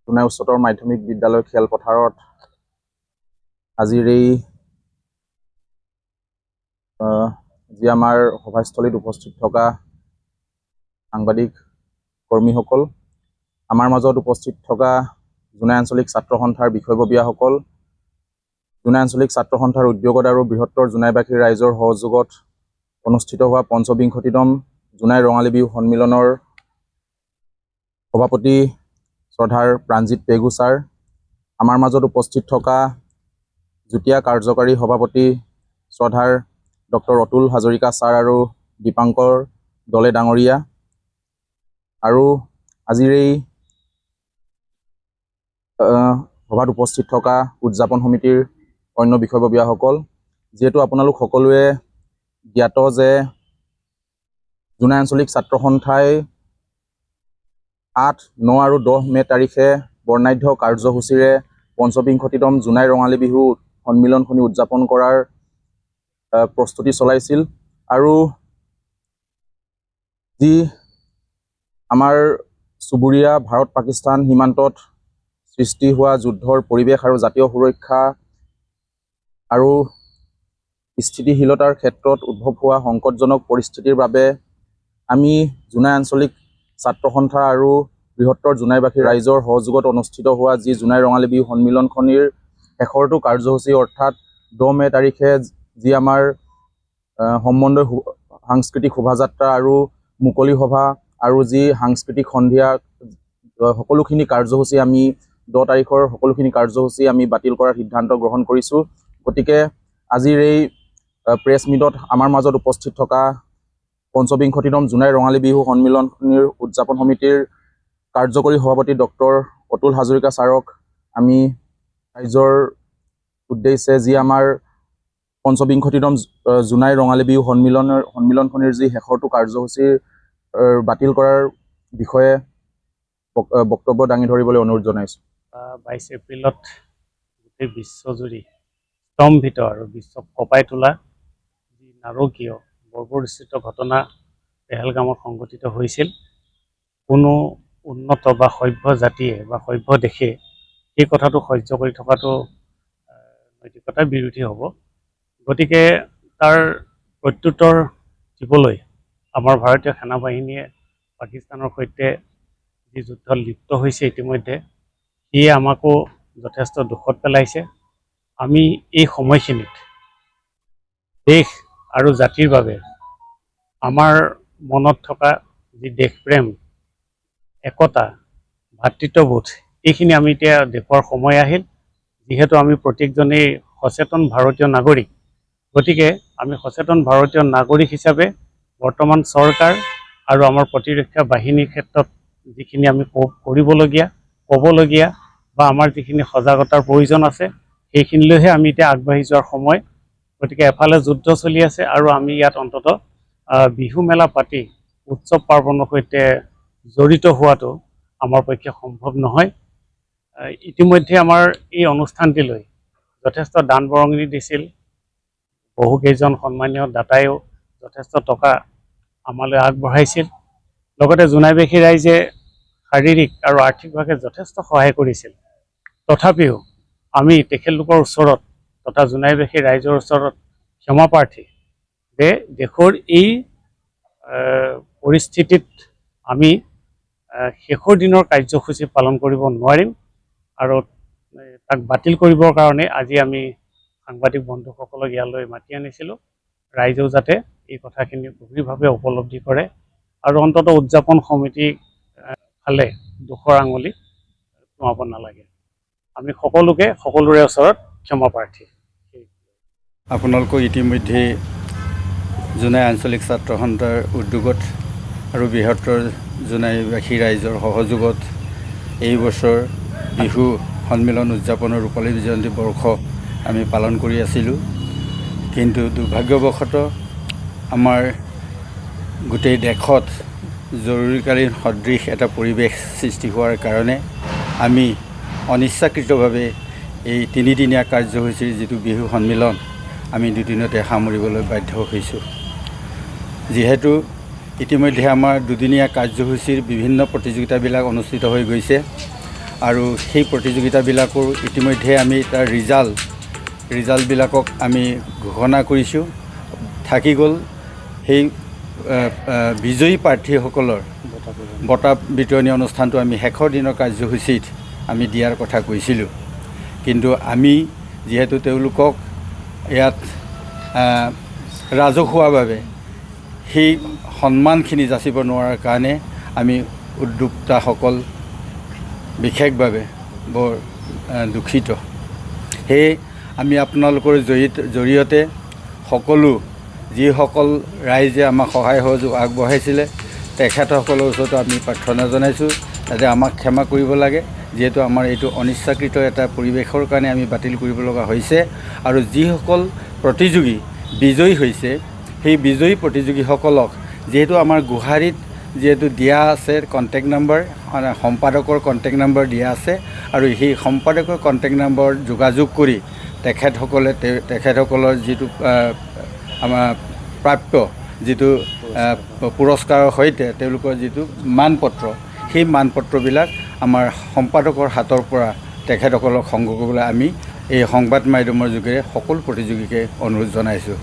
জোনাই উচ্চতৰ মাধ্যমিক বিদ্যালয় খেলপথাৰত আজিৰ এই যি আমাৰ সভাস্থলীত উপস্থিত থকা সাংবাদিক কৰ্মীসকল, আমাৰ মাজত উপস্থিত থকা জোনাই আঞ্চলিক ছাত্ৰ সন্থাৰ বিষয়ববীয়াসকল, জোনাই আঞ্চলিক ছাত্ৰ সন্থাৰ উদ্যোগত আৰু বৃহত্তৰ জোনাইবাসী ৰাইজৰ সহযোগত অনুষ্ঠিত হোৱা ৫৫তম জোনাই ৰঙালী বিহু সন্মিলনৰ সভাপতি শ্ৰদ্ধাৰ প্ৰাণজিৎ পেগু ছাৰ, আমাৰ মাজত উপস্থিত থকা যুটীয়া কাৰ্যকাৰী সভাপতি শ্ৰদ্ধাৰ ডক্টৰ অতুল হাজৰিকা ছাৰ আৰু দীপাংকৰ দলে ডাঙৰীয়া, আৰু আজিৰ এই সভাত উপস্থিত থকা উদযাপন সমিতিৰ অন্য বিষয়ববীয়াসকল, যিহেতু আপোনালোক সকলোৱে জ্ঞাত যে জোনাই আঞ্চলিক ছাত্ৰ সন্থাই ৮, ৯ আৰু ১০ মে' তাৰিখে বৰ্ণাঢ্য কাৰ্যসূচীৰে ৫৫তম জোনাই ৰঙালী বিহু সন্মিলনখনি উদযাপন কৰাৰ প্ৰস্তুতি চলাইছিল। আৰু যি আমাৰ চুবুৰীয়া ভাৰত পাকিস্তান সীমান্তত সৃষ্টি হোৱা যুদ্ধৰ পৰিৱেশ আৰু জাতীয় সুৰক্ষা আৰু স্থিতিশীলতাৰ ক্ষেত্ৰত উদ্ভৱ হোৱা সংকটজনক পৰিস্থিতিৰ বাবে আমি জোনাই আঞ্চলিক ছাত্ৰ সন্থা আৰু বৃহত্তৰ জোনাইবাসী ৰাইজৰ সহযোগত অনুষ্ঠিত হোৱা যি জোনাই ৰঙালী বিহু সন্মিলনখনিৰ শেষৰটো কাৰ্যসূচী অৰ্থাৎ ১০ মে' তাৰিখে যি আমাৰ সম্বন্ধই সাংস্কৃতিক শোভাযাত্ৰা আৰু মুকলি সভা আৰু যি সাংস্কৃতিক সন্ধিয়া সকলোখিনি কাৰ্যসূচী আমি ১০ তাৰিখৰ সকলোখিনি কাৰ্যসূচী আমি বাতিল কৰাৰ সিদ্ধান্ত গ্ৰহণ কৰিছোঁ। গতিকে আজিৰ এই প্ৰেছ মিটত আমাৰ মাজত উপস্থিত থকা ৫৫তম জোনাই ৰঙালী বিহু সন্মিলনখনিৰ উদযাপন সমিতিৰ কাৰ্যকৰী সভাপতি ডক্টৰ অতুল হাজৰিকা ছাৰক আমি ৰাইজৰ উদ্দেশ্যে যি আমাৰ ৫৫তম জোনাই ৰঙালী বিহু সন্মিলনখনিৰ যি শেষৰটো কাৰ্যসূচীৰ বাতিল কৰাৰ বিষয়ে বক্তব্য দাঙি ধৰিবলৈ অনুৰোধ জনাইছোঁ। ২২ এপ্ৰিলত গোটেই বিশ্বজুৰি স্তম্ভিত আৰু বিশ্বক কঁপাই তোলা যি নাৰকীয় বৰ্বৰোচিত ঘটনা পেহেলগামত সংঘটিত হৈছিল, কোনো উন্নত বা সভ্য জাতিয়ে বা সভ্য দেশে সেই কথাটো সহ্য কৰি থকাটো নৈতিকতাৰ বিৰোধী হ'ব। গতিকে তাৰ প্ৰত্যুত্তৰ দিবলৈ আমাৰ ভাৰতীয় সেনাবাহিনীয়ে পাকিস্তানৰ সৈতে যি যুদ্ধত লিপ্ত হৈছে ইতিমধ্যে, সিয়ে আমাকো যথেষ্ট দুখত পেলাইছে। আমি এই সময়খিনিত দেশ আৰু জাতিৰ বাবে আমাৰ মনত থকা যি দেশপ্ৰেম, একতা, ভাতৃত্ববোধ, এইখিনি আমি এতিয়া দেখুওৱাৰ সময় আহিল। যিহেতু আমি প্ৰত্যেকজনেই সচেতন ভাৰতীয় নাগৰিক, গতিকে আমি সচেতন ভাৰতীয় নাগৰিক হিচাপে বৰ্তমান চৰকাৰ আৰু আমাৰ প্ৰতিৰক্ষা বাহিনীৰ ক্ষেত্ৰত যিখিনি আমি কৰিবলগীয়া, ক'বলগীয়া বা আমাৰ যিখিনি সজাগতাৰ প্ৰয়োজন আছে, সেইখিনিলৈহে আমি এতিয়া আগবাঢ়ি যোৱাৰ সময়। গতিকে এফালে যুদ্ধ চলি আছে আৰু আমি ইয়াত অন্ততঃ বিহু মেলা পাতি উৎসৱ পাৰ্বণৰ সৈতে জড়িত হোৱাটো আমাৰ পক্ষে সম্ভৱ নহয়। ইতিমধ্যে আমাৰ এই অনুষ্ঠানটিলৈ যথেষ্ট দান বৰঙণি দিছিল। বহুকেইজন সন্মানীয় দাতাইও যথেষ্ট টকা আমালৈ আগবঢ়াইছিল। লগতে জোনাইবাসী ৰাইজে শাৰীৰিক আৰু আৰ্থিকভাৱে যথেষ্ট সহায় কৰিছিল। তথাপিও আমি তেখেতলোকৰ ওচৰত তথা জোনাইবাসী ৰাইজৰ ওচৰত ক্ষমা প্ৰাৰ্থী যে দেশৰ এই পৰিস্থিতিত আমি শেষৰ দিনৰ কাৰ্যসূচী পালন কৰিব নোৱাৰিম আৰু তাক বাতিল কৰিবৰ কাৰণে আজি আমি সাংবাদিক বন্ধুসকলক ইয়ালৈ মাতি আনিছিলোঁ, ৰাইজেও যাতে এই কথাখিনি গভীৰভাৱে উপলব্ধি কৰে আৰু অন্ততঃ উদযাপন সমিতি ফালে দুখৰ আঙুলি নুৱাব নালাগে। আমি সকলোকে সকলোৰে ওচৰত ক্ষমা প্ৰাৰ্থী। আপোনালোকক ইতিমধ্যে জোনাই আঞ্চলিক ছাত্ৰ সন্থাৰ উদ্যোগত আৰু বৃহত্তৰ জোনাইবাসী ৰাইজৰ সহযোগত এই বছৰ বিহু সন্মিলন উদযাপনৰ ৰূপালী জয়ন্তী বৰ্ষ আমি পালন কৰি আছিলোঁ। কিন্তু দুৰ্ভাগ্যবশতঃ আমাৰ গোটেই দেশত জৰুৰীকালীন সদৃশ এটা পৰিৱেশ সৃষ্টি হোৱাৰ কাৰণে আমি অনিচ্ছাকৃতভাৱে এই ৩ দিনীয়া কাৰ্যসূচীৰ যিটো বিহু সন্মিলন আমি দুদিনতে সামৰিবলৈ বাধ্য হৈছোঁ। যিহেতু ইতিমধ্যে আমাৰ দুদিনীয়া কাৰ্যসূচীৰ বিভিন্ন প্ৰতিযোগিতাবিলাক অনুষ্ঠিত হৈ গৈছে আৰু সেই প্ৰতিযোগিতাবিলাকৰ ইতিমধ্যে আমি তাৰ ৰিজাল্টবিলাকক আমি ঘোষণা কৰিছোঁ। থাকি গ'ল সেই বিজয়ী প্ৰাৰ্থীসকলৰ বঁটা বিতৰণী অনুষ্ঠানটো আমি শেষৰ দিনৰ কাৰ্যসূচীত আমি দিয়াৰ কথা কৈছিলোঁ। কিন্তু আমি যিহেতু তেওঁলোকক ইয়াত ৰাজহুৱাভাৱে সেই সন্মানখিনি যাচিব নোৱাৰাৰ কাৰণে আমি উদ্যোক্তাসকল বিশেষভাৱে বৰ দুখিত। সেয়ে আমি আপোনালোকৰ জৰিয়তে সকলো যিসকল ৰাইজে আমাক সহায় সহযোগ আগবঢ়াইছিলে তেখেতসকলৰ ওচৰতো আমি প্ৰাৰ্থনা জনাইছোঁ যাতে আমাক ক্ষমা কৰিব লাগে, যিহেতু আমাৰ এইটো অনিচ্ছাকৃত এটা পৰিৱেশৰ কাৰণে আমি বাতিল কৰিব লগা হৈছে। আৰু যিসকল প্ৰতিযোগী বিজয়ী হৈছে সেই বিজয়ী প্ৰতিযোগীসকলক যিহেতু আমাৰ গোহাৰিত যিহেতু দিয়া আছে কণ্টেক্ট নম্বৰ, সম্পাদকৰ কণ্টেক্ট নম্বৰ দিয়া আছে, আৰু সেই সম্পাদকৰ কণ্টেক্ট নম্বৰ যোগাযোগ কৰি তেখেতসকলৰ যিটো আমাৰ প্ৰাপ্য যিটো পুৰস্কাৰৰ সৈতে তেওঁলোকৰ যিটো মানপত্ৰ, সেই মানপত্ৰবিলাক আমাৰ সম্পাদকৰ হাতৰ পৰা তেখেতসকলক সংগ্ৰহ কৰিবলৈ আমি এই সংবাদ মাধ্যমৰ যোগেৰে সকলো প্ৰতিযোগীকে অনুৰোধ জনাইছোঁ।